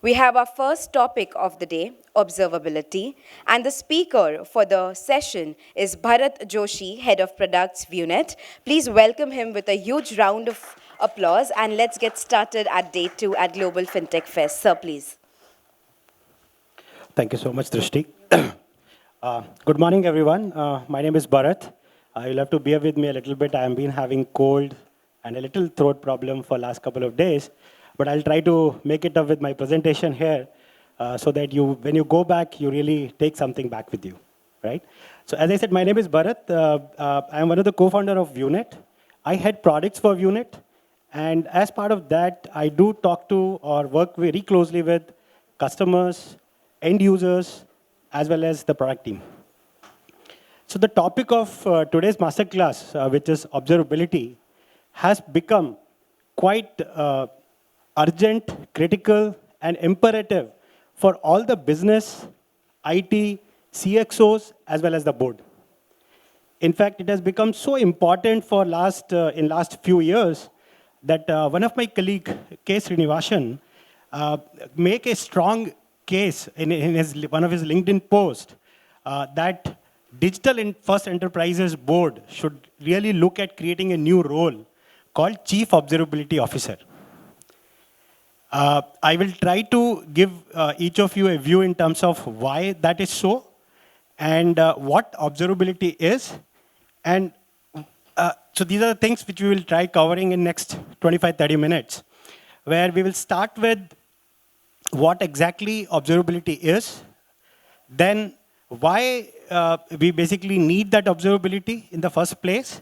We have our first topic of the day, observability, and the speaker for the session is Bharat Joshi, Head of Products, VuNet. Please welcome him with a huge round of applause, and let's get started at day 2 at Global FinTech Fest. Sir, please. Thank you so much, Drishti. Good morning, everyone. My name is Bharat. You'll have to bear with me a little bit. I have been having cold and a little throat problem for last couple of days, but I'll try to make it up with my presentation here so that when you go back, you really take something back with you, right? So as I said, my name is Bharat. I am one of the co-founder of VuNet. I head products for VuNet, and as part of that, I do talk to or work very closely with customers, end users, as well as the product team. So the topic of today's masterclass, which is observability, has become quite urgent, critical, and imperative for all the business, IT, CXOs, as well as the board. In fact, it has become so important for in last few years that one of my colleague, K. Srinivasan, make a strong case in one of his LinkedIn posts that digital first enterprises board should really look at creating a new role called Chief Observability Officer. I will try to give each of you a view in terms of why that is so and what observability is. And so these are the things which we will try covering in next 25-30 minutes, where we will start with what exactly observability is, then why we basically need that observability in the first place.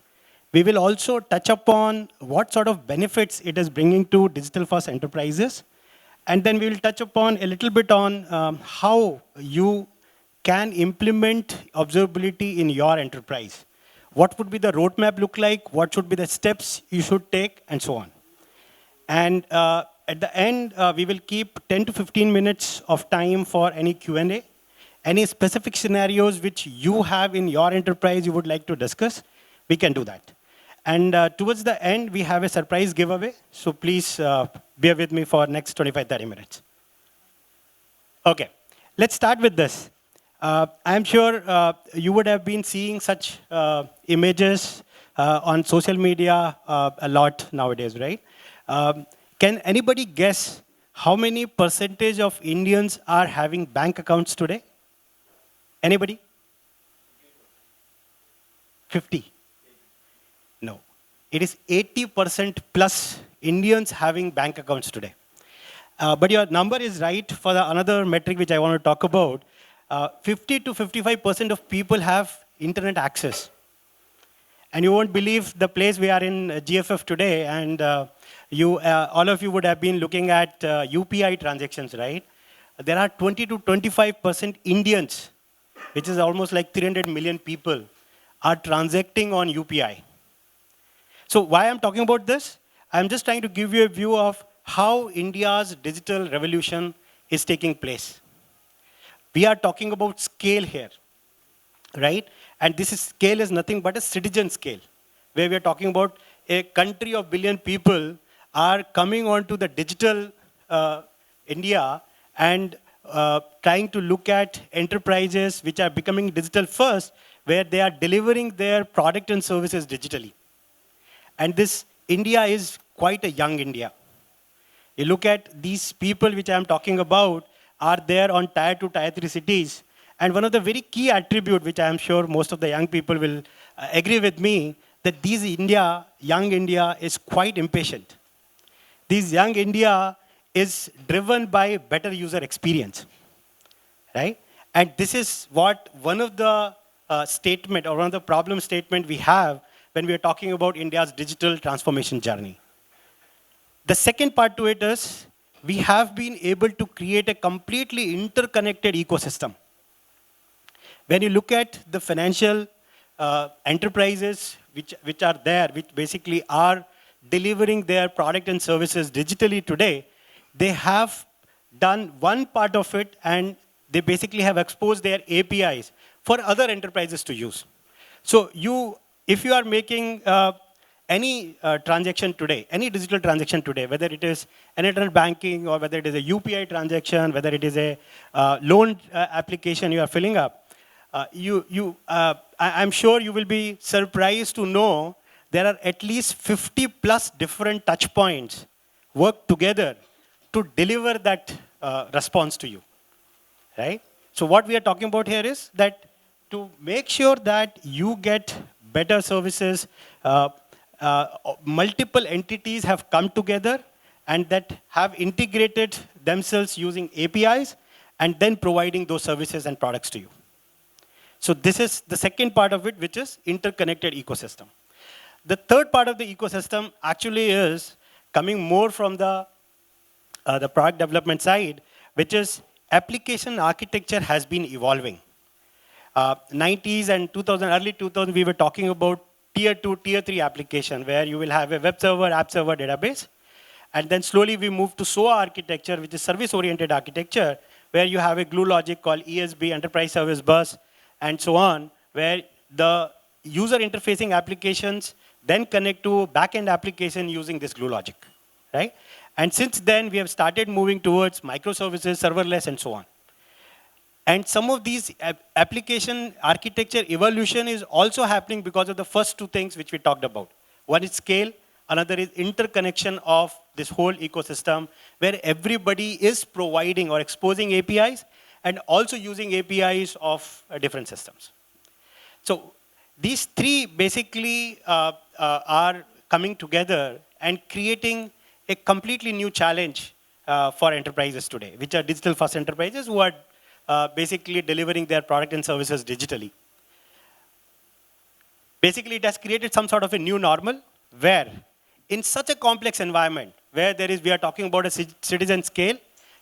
We will also touch upon what sort of benefits it is bringing to digital-first enterprises. And then we will touch upon a little bit on how you can implement observability in your enterprise. What would be the roadmap look like? What should be the steps you should take? And so on. And at the end, we will keep 10 to 15 minutes of time for any Q&A. Any specific scenarios which you have in your enterprise you would like to discuss, we can do that. And towards the end, we have a surprise giveaway. So please bear with me for next 25-30 minutes. OK, let's start with this. I'm sure you would have been seeing such images on social media a lot nowadays, right? Can anybody guess how many percentage of Indians are having bank accounts today? Anybody? 50? No. It is 80% plus Indians having bank accounts today. But your number is right for another metric which I want to talk about. 50 to 55% of people have internet access. And you won't believe the place we are in GFF today, and all of you would have been looking at UPI transactions, right? There are 20 to 25% Indians, which is almost like 300 million people, are transacting on UPI. So why I'm talking about this? I'm just trying to give you a view of how India's digital revolution is taking place. We are talking about scale here, right? And scale is nothing but a citizen scale, where we are talking about a country of billion people are coming onto the digital India and trying to look at enterprises which are becoming digital first, where they are delivering their product and services digitally. And this India is quite a young India. You look at these people which I'm talking about are there on tier 2, tier 3 cities. And one of the very key attributes, which I'm sure most of the young people will agree with me, that young India is quite impatient. This young India is driven by better user experience, right? And this is what one of the statement or one of the problem statement we have when we are talking about India's digital transformation journey. The second part to it is we have been able to create a completely interconnected ecosystem. When you look at the financial enterprises which are there, which basically are delivering their product and services digitally today, they have done one part of it and they basically have exposed their APIs for other enterprises to use. So if you are making any transaction today, any digital transaction today, whether it is an internet banking or whether it is a UPI transaction, whether it is a loan application you are filling up, I'm sure you will be surprised to know there are at least 50 plus different touch points work together to deliver that response to you, right? So what we are talking about here is that to make sure that you get better services, multiple entities have come together and that have integrated themselves using APIs and then providing those services and products to you. So this is the second part of it, which is interconnected ecosystem. The third part of the ecosystem actually is coming more from the product development side, which is application architecture has been evolving. 90s and 2000, early 2000, we were talking about tier 2, tier 3 application, where you will have a web server, app server, database. And then slowly we moved to SOA architecture, which is service-oriented architecture, where you have a glue logic called ESB, Enterprise Service Bus, and so on, where the user interfacing applications then connect to back-end application using this glue logic, right? And since then, we have started moving towards microservices, serverless, and so on. And some of these application architecture evolution is also happening because of the first two things which we talked about. One is scale, another is interconnection of this whole ecosystem, where everybody is providing or exposing APIs and also using APIs of different systems. So these three basically are coming together and creating a completely new challenge for enterprises today, which are digital-first enterprises who are basically delivering their product and services digitally. Basically, it has created some sort of a new normal where in such a complex environment, where we are talking about a citizen scale,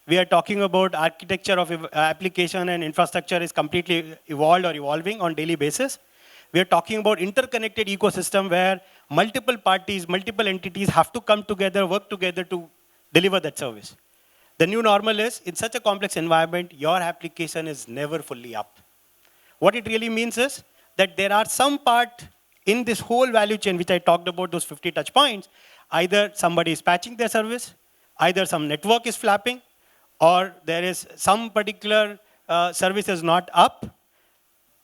we are talking about architecture of application and infrastructure is completely evolved or evolving on daily basis. We are talking about interconnected ecosystem where multiple parties, multiple entities have to come together, work together to deliver that service. The new normal is, in such a complex environment, your application is never fully up. What it really means is that there are some part in this whole value chain, which I talked about, those 50 touch points, either somebody is patching their service, either some network is flapping, or there is some particular service is not up,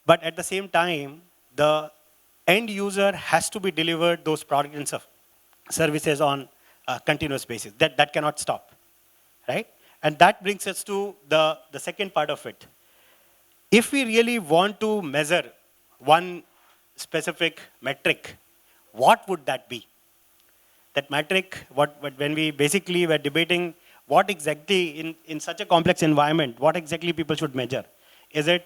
but at the same time, the end user has to be delivered those products and services on a continuous basis. That cannot stop, right? And that brings us to the second part of it. If we really want to measure one specific metric, what would that be? That metric, when we basically were debating what exactly in such a complex environment, what exactly people should measure? Is it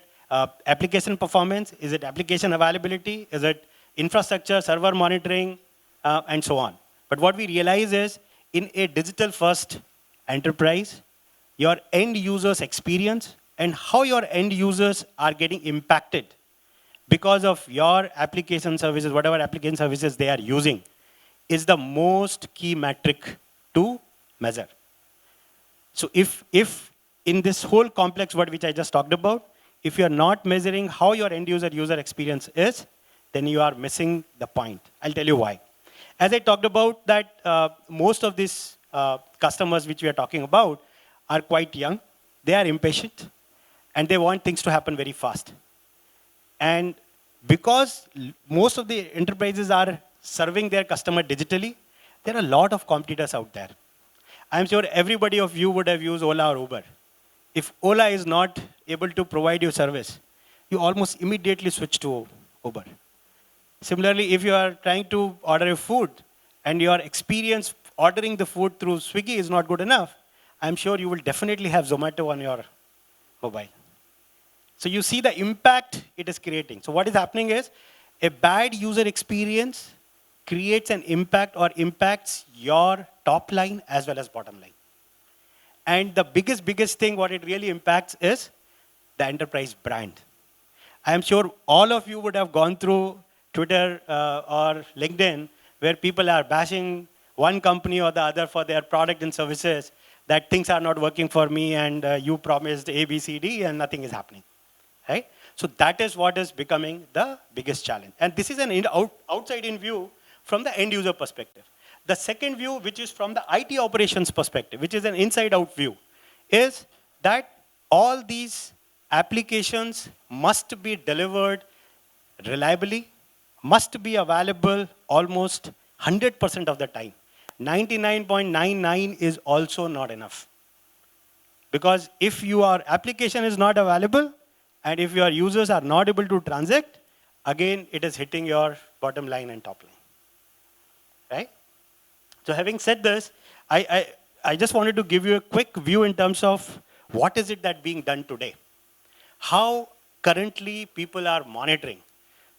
application performance? Is it application availability? Is it infrastructure, server monitoring, and so on? But what we realize is, in a digital-first enterprise, your end users' experience and how your end users are getting impacted because of your application services, whatever application services they are using, is the most key metric to measure. So if in this whole complex word which I just talked about, if you are not measuring how your end user experience is, then you are missing the point. I'll tell you why. As I talked about that most of these customers which we are talking about are quite young, they are impatient, and they want things to happen very fast. And because most of the enterprises are serving their customer digitally, there are a lot of competitors out there. I'm sure everybody of you would have used Ola or Uber. If Ola is not able to provide you service, you almost immediately switch to Uber. Similarly, if you are trying to order a food and your experience ordering the food through Swiggy is not good enough, I'm sure you will definitely have Zomato on your mobile. So you see the impact it is creating. So what is happening is, a bad user experience creates an impact or impacts your top line as well as bottom line. And the biggest thing what it really impacts is the enterprise brand. I am sure all of you would have gone through Twitter or LinkedIn where people are bashing one company or the other for their product and services, that things are not working for me and you promised A, B, C, D and nothing is happening, right? So that is what is becoming the biggest challenge. And this is an outside-in view, from the end user perspective. The second view, which is from the IT operations perspective, which is an inside out view, is that all these applications must be delivered reliably, must be available almost 100% of the time. 99.99 is also not enough. Because if your application is not available, and if your users are not able to transact, again, it is hitting your bottom line and top line, right? So having said this, I just wanted to give you a quick view in terms of what is it that being done today. How currently people are monitoring.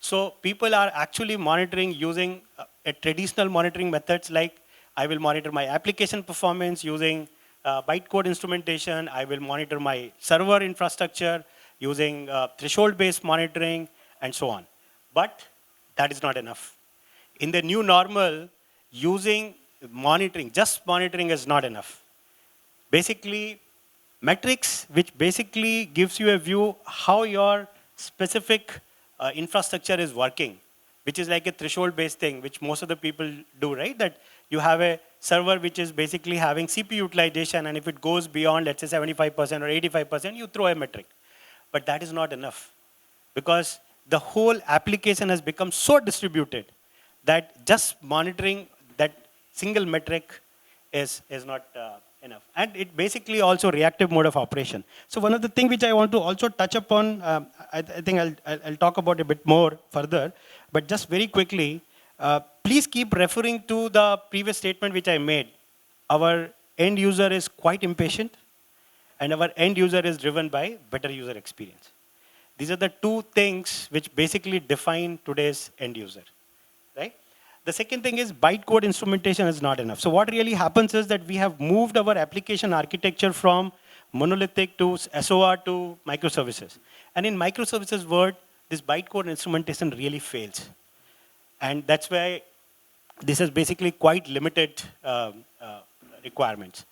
So people are actually monitoring using a traditional monitoring methods like I will monitor my application performance using bytecode instrumentation. I will monitor my server infrastructure using threshold-based monitoring and so on. But that is not enough. In the new normal, using monitoring, just monitoring is not enough. Basically, metrics, which basically gives you a view how your specific infrastructure is working, which is like a threshold-based thing, which most of the people do, right? That you have a server which is basically having CPU utilization, and if it goes beyond, let's say 75% or 85%, you throw a metric. But that is not enough, because the whole application has become so distributed that just monitoring that single metric is not enough. And it basically also reactive mode of operation. So one of the things which I want to also touch upon, I think I'll talk about a bit more further, but just very quickly, please keep referring to the previous statement which I made. Our end user is quite impatient, and our end user is driven by better user experience. These are the two things which basically define today's end user, right? The second thing is bytecode instrumentation is not enough. So what really happens is that we have moved our application architecture from monolithic to SOR to microservices. And in microservices world, this bytecode instrumentation really fails. And that's why this is basically quite limited requirements.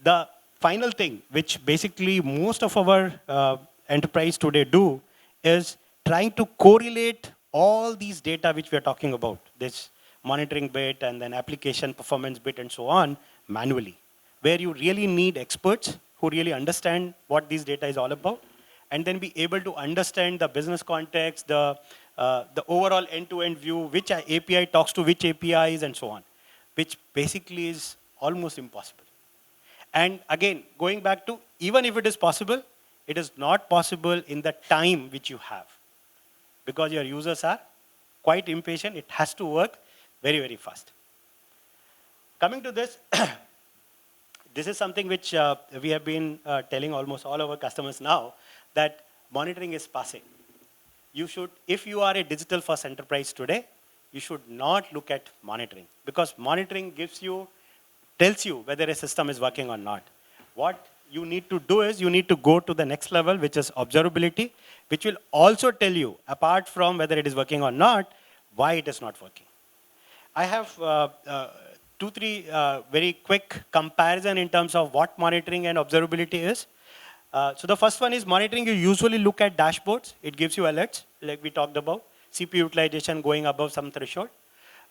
The final thing, which basically most of our enterprise today do, is trying to correlate all these data which we are talking about, this monitoring bit and then application performance bit and so on, manually, where you really need experts who really understand what this data is all about, and then be able to understand the business context, the overall end-to-end view, which API talks to which APIs and so on, which basically is almost impossible. And again, going back to, even if it is possible, it is not possible in the time which you have, because your users are quite impatient. It has to work very, very fast. Coming to this, this is something which we have been telling almost all our customers now, that monitoring is passé. You should, if you are a digital first enterprise today, you should not look at monitoring, because monitoring tells you whether a system is working or not. What you need to do is you need to go to the next level, which is observability, which will also tell you, apart from whether it is working or not, why it is not working. I have 2-3 very quick comparison in terms of what monitoring and observability is. So the first one is monitoring. You usually look at dashboards. It gives you alerts, like we talked about, CPU utilization going above some threshold.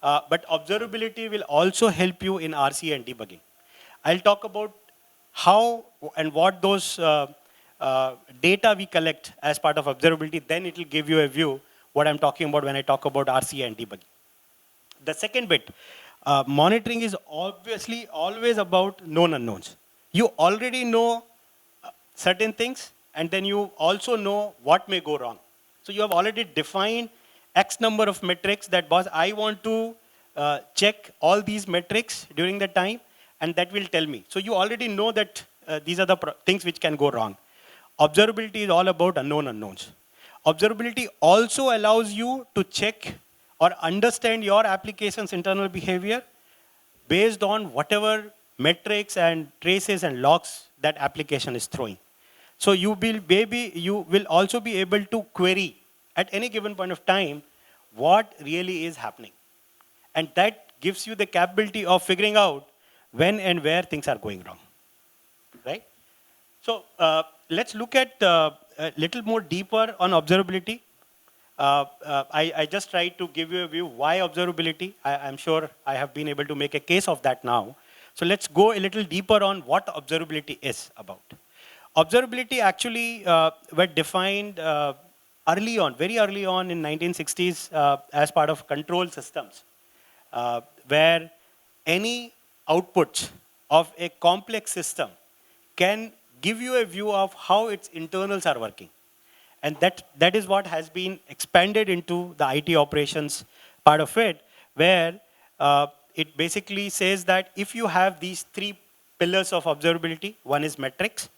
But observability will also help you in RC and debugging. I'll talk about how and what those data we collect as part of observability. Then it will give you a view what I'm talking about when I talk about RC and debugging. The second bit, monitoring is obviously always about known unknowns. You already know certain things, and then you also know what may go wrong. So you have already defined X number of metrics that, boss, I want to check all these metrics during the time, and that will tell me. So you already know that these are the things which can go wrong. Observability is all about unknown unknowns. Observability also allows you to check or understand your application's internal behavior based on whatever metrics and traces and logs that application is throwing. So you will also be able to query at any given point of time what really is happening. And that gives you the capability of figuring out when and where things are going wrong, right? So let's look at a little more deeper on observability. I just tried to give you a view why observability. I'm sure I have been able to make a case of that now. So let's go a little deeper on what observability is about. Observability actually were defined very early on in 1960s as part of control systems, where any outputs of a complex system can give you a view of how its internals are working. And that is what has been expanded into the IT operations part of it, where it basically says that if you have these three pillars of observability, one is metrics,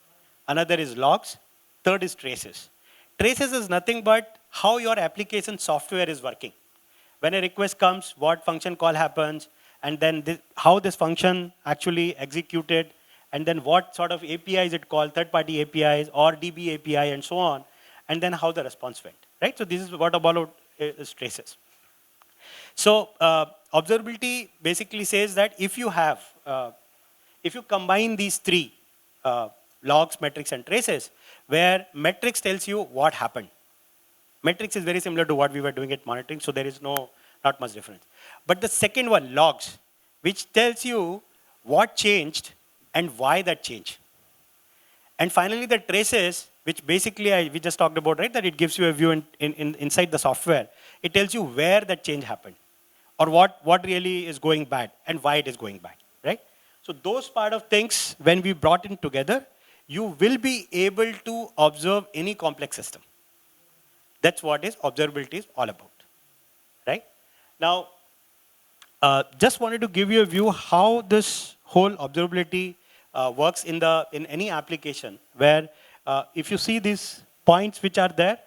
another is logs, third is traces. Traces is nothing but how your application software is working. When a request comes, what function call happens, and then how this function actually executed, and then what sort of APIs it called, third-party APIs or DB API and so on, and then how the response went, right? So this is what about is traces. So observability basically says that if you combine these three, logs, metrics, and traces, where metrics tells you what happened. Metrics is very similar to what we were doing at monitoring, so there is not much difference. But the second one, logs, which tells you what changed and why that changed. And finally, the traces, which basically we just talked about, right? That it gives you a view inside the software. It tells you where that change happened, or what really is going bad and why it is going bad, right? So those part of things, when we brought in together, you will be able to observe any complex system. That's what observability is all about, right? Now, just wanted to give you a view how this whole observability works in any application, where if you see these points which are there,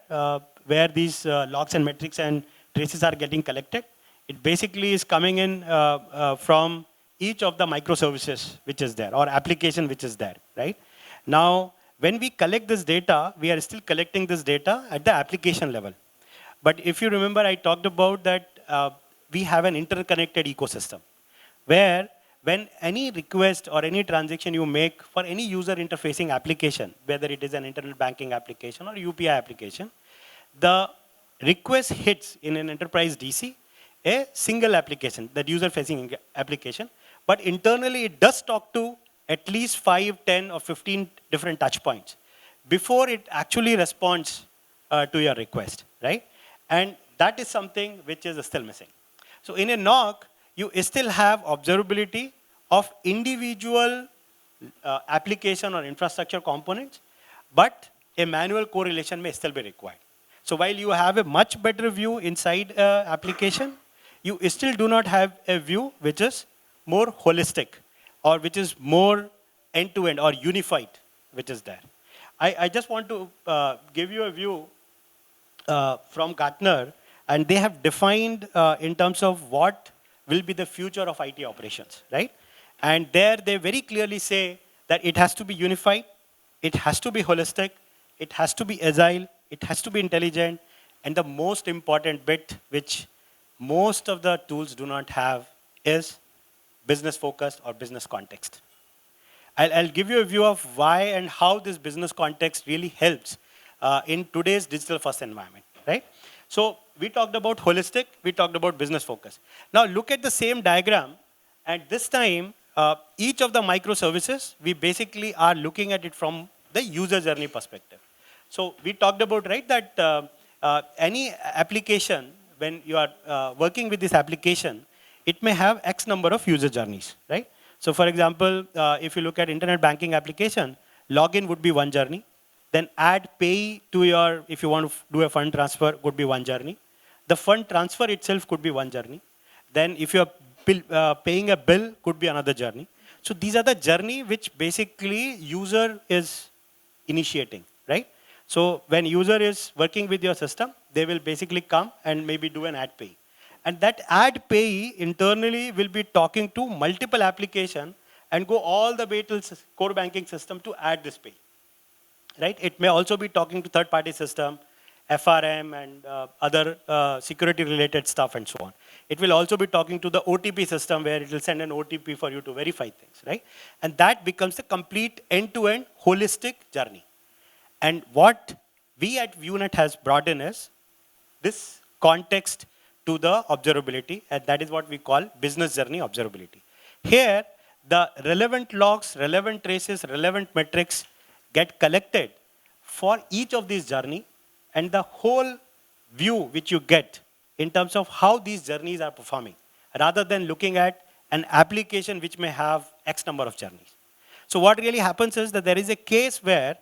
where these logs and metrics and traces are getting collected, it basically is coming in from each of the microservices which is there, or application which is there, right? Now, when we collect this data, we are still collecting this data at the application level. But if you remember, I talked about that we have an interconnected ecosystem, where when any request or any transaction you make for any user interfacing application, whether it is an internet banking application or UPI application, the request hits in an enterprise DC a single application, that user-facing application, but internally it does talk to at least 5, 10, or 15 different touch points before it actually responds to your request, right? And that is something which is still missing. So in a NOC, you still have observability of individual application or infrastructure components, but a manual correlation may still be required. So while you have a much better view inside an application, you still do not have a view which is more holistic, or which is more end-to-end or unified, which is there. I just want to give you a view from Gartner, and they have defined in terms of what will be the future of IT operations, right? And there they very clearly say that it has to be unified, it has to be holistic, it has to be agile, it has to be intelligent, and the most important bit, which most of the tools do not have, is business focused or business context. I'll give you a view of why and how this business context really helps in today's digital first environment, right? So we talked about holistic, we talked about business focus. Now look at the same diagram, and this time each of the microservices, we basically are looking at it from the user journey perspective. So we talked about, right, that any application, when you are working with this application, it may have X number of user journeys, right? So for example, if you look at internet banking application, login would be one journey. Then add pay to your, if you want to do a fund transfer, could be one journey. The fund transfer itself could be one journey. Then if you're paying a bill, could be another journey. So these are the journey which basically user is initiating, right? So when user is working with your system, they will basically come and maybe do an add pay. And that add pay internally will be talking to multiple application and go all the way to core banking system to add this pay, right? It may also be talking to third-party system, FRM, and other security-related stuff and so on. It will also be talking to the OTP system, where it will send an OTP for you to verify things, right? And that becomes the complete end-to-end holistic journey. And what we at VuNet has brought in is this context to the observability, and that is what we call business journey observability. Here, the relevant logs, relevant traces, relevant metrics get collected for each of these journey, and the whole view which you get in terms of how these journeys are performing, rather than looking at an application which may have X number of journeys. So what really happens is that there is a case where,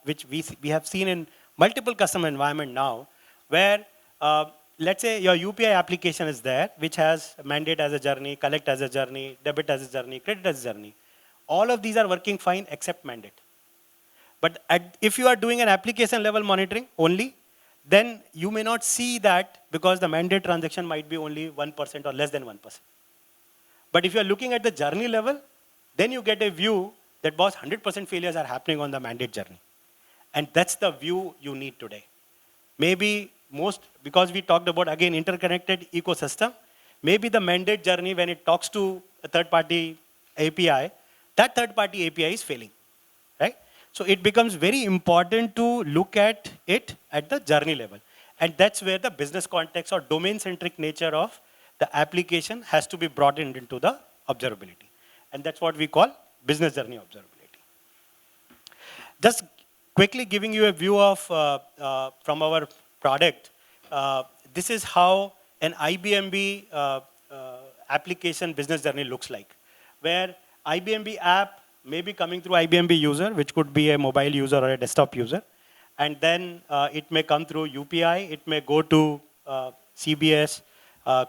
which we have seen in multiple customer environment now, where let's say your UPI application is there, which has mandate as a journey, collect as a journey, debit as a journey, credit as a journey. All of these are working fine except mandate. But if you are doing an application level monitoring only, then you may not see that because the mandate transaction might be only 1% or less than 1%. But if you are looking at the journey level, then you get a view that boss 100% failures are happening on the mandate journey. And that's the view you need today. Maybe because we talked about, again, interconnected ecosystem, maybe the mandate journey, when it talks to a third-party API, that third-party API is failing, right? So it becomes very important to look at it at the journey level. And that's where the business context or domain-centric nature of the application has to be brought into the observability. And that's what we call business journey observability. Just quickly giving you a view of from our product, this is how an IBMB application business journey looks like, where IBMB app may be coming through IBMB user, which could be a mobile user or a desktop user, and then it may come through UPI, it may go to CBS,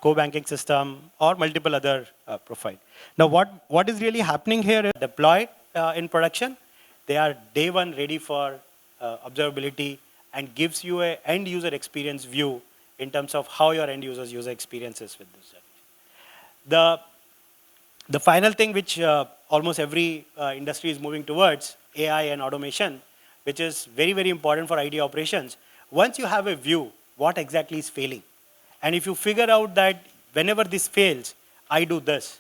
co-banking system, or multiple other profile. Now, what is really happening here is deployed in production. They are day one ready for observability and gives you an end user experience view in terms of how your end user's user experiences with this service. The final thing which almost every industry is moving towards, AI and automation, which is very, very important for IT operations. Once you have a view, what exactly is failing? And if you figure out that whenever this fails, I do this,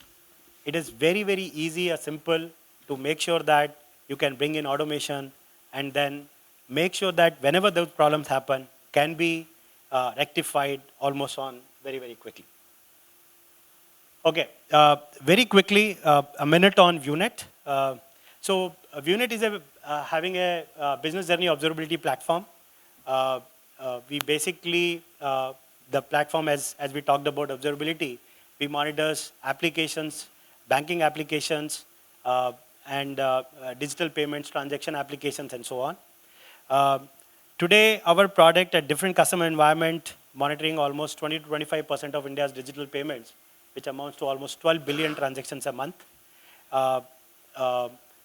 it is very, very easy or simple to make sure that you can bring in automation and then make sure that whenever those problems happen, can be rectified almost on very, very quickly. Okay, very quickly, a minute on VuNet. VuNet is having a business journey observability platform. We basically, the platform, as we talked about observability, we monitors applications, banking applications, and digital payments, transaction applications, and so on. Today, our product at different customer environment, monitoring almost 20 to 25% of India's digital payments, which amounts to almost 12 billion transactions a month.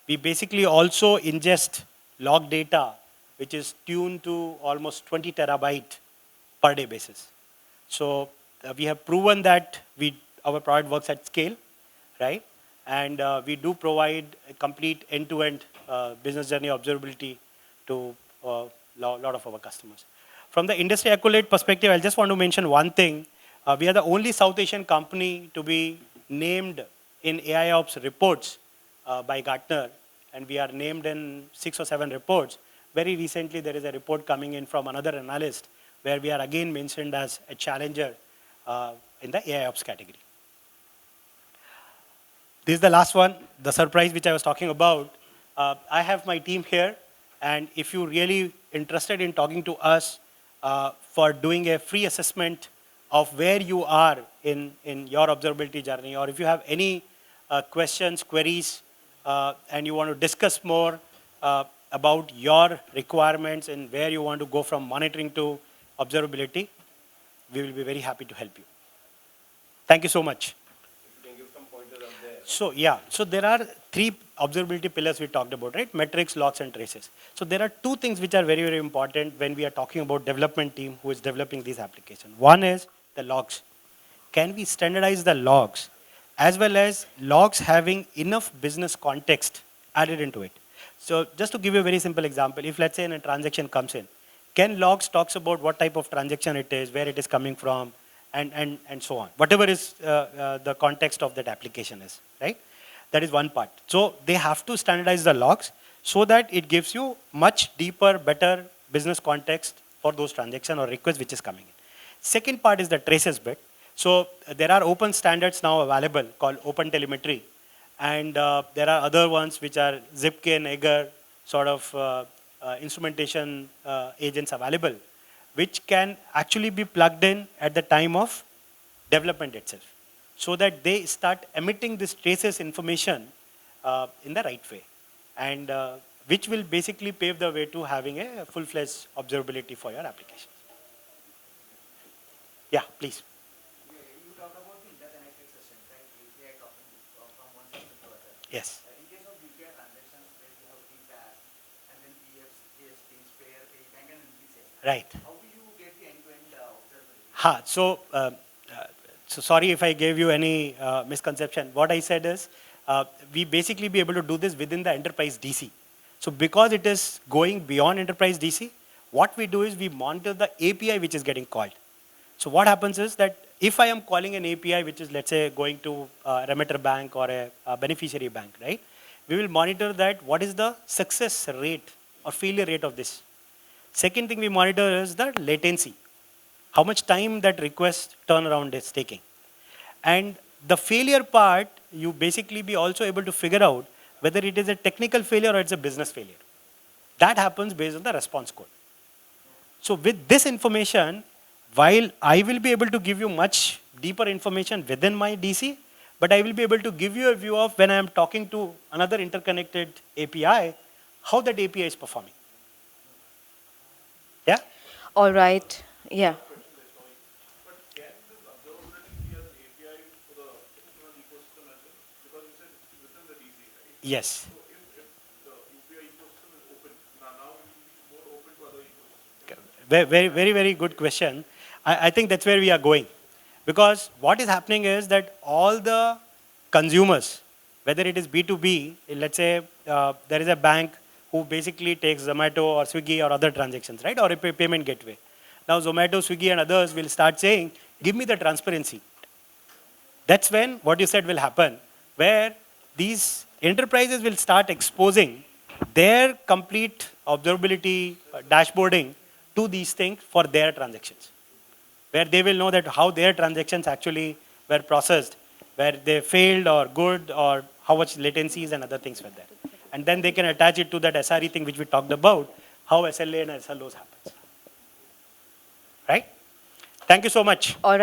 We basically also ingest log data, which is tuned to almost 20 terabyte per day basis. So we have proven that our product works at scale, right? And we do provide a complete end-to-end business journey observability to a lot of our customers. From the industry accolade perspective, I just want to mention one thing. We are the only South Asian company to be named in AIOps reports by Gartner, and we are named in 6 or 7 reports. Very recently, there is a report coming in from another analyst where we are again mentioned as a challenger in the AIOps category. This is the last one, the surprise which I was talking about. I have my team here, and if you're really interested in talking to us for doing a free assessment of where you are in your observability journey, or if you have any questions, queries, and you want to discuss more about your requirements and where you want to go from monitoring to observability, we will be very happy to help you. Thank you so much. If you can give some pointers up there. So yeah, so there are 3 observability pillars we talked about, right? Metrics, logs, and traces. So there are 2 things which are very, very important when we are talking about development team who is developing these applications. One is the logs. Can we standardize the logs, as well as logs having enough business context added into it? So just to give you a very simple example, if let's say a transaction comes in, can logs talks about what type of transaction it is, where it is coming from, and so on. Whatever is the context of that application is, right? That is one part. So they have to standardize the logs so that it gives you much deeper, better business context for those transactions or requests which is coming in. Second part is the traces bit. So there are open standards now available called Open Telemetry. And there are other ones which are Zipk and Eger sort of instrumentation agents available, which can actually be plugged in at the time of development itself, so that they start emitting this traces information in the right way, and which will basically pave the way to having a full-fledged observability for your applications. Yeah, please. You talked about the interconnected systems, right? API talking from one system to other. Yes. In case of UPI transactions, where you have PPAS and then PFs, PSPs, payer, pay bank, and NPCS. Right. How do you get the end-to-end observability? So sorry if I gave you any misconception. What I said is, we basically be able to do this within the enterprise DC. So because it is going beyond enterprise DC, what we do is we monitor the API which is getting called. So what happens is that if I am calling an API which is, let's say, going to a remitter bank or a beneficiary bank, right? We will monitor that what is the success rate or failure rate of this. Second thing we monitor is the latency. How much time that request turnaround is taking. And the failure part, you basically be also able to figure out whether it is a technical failure or it's a business failure. That happens based on the response code. So with this information, while I will be able to give you much deeper information within my DC, but I will be able to give you a view of when I am talking to another interconnected API, how that API is performing. Yeah? All right. Yeah. But can this observability be as an API for the external ecosystem as well? Because you said it's within the DC, right? Yes. So if the UPI ecosystem is open, now it will be more open to other ecosystems. Very good question. I think that's where we are going. Because what is happening is that all the consumers, whether it is B2B, let's say there is a bank who basically takes Zomato or Swiggy or other transactions, right? Or a payment gateway. Now Zomato, Swiggy and others will start saying, give me the transparency. That's when what you said will happen, where these enterprises will start exposing their complete observability dashboarding to these things for their transactions, where they will know that how their transactions actually were processed, where they failed or good, or how much latencies and other things were there. And then they can attach it to that SRE thing which we talked about, how SLA and SLOs happens. Right? Thank you so much. All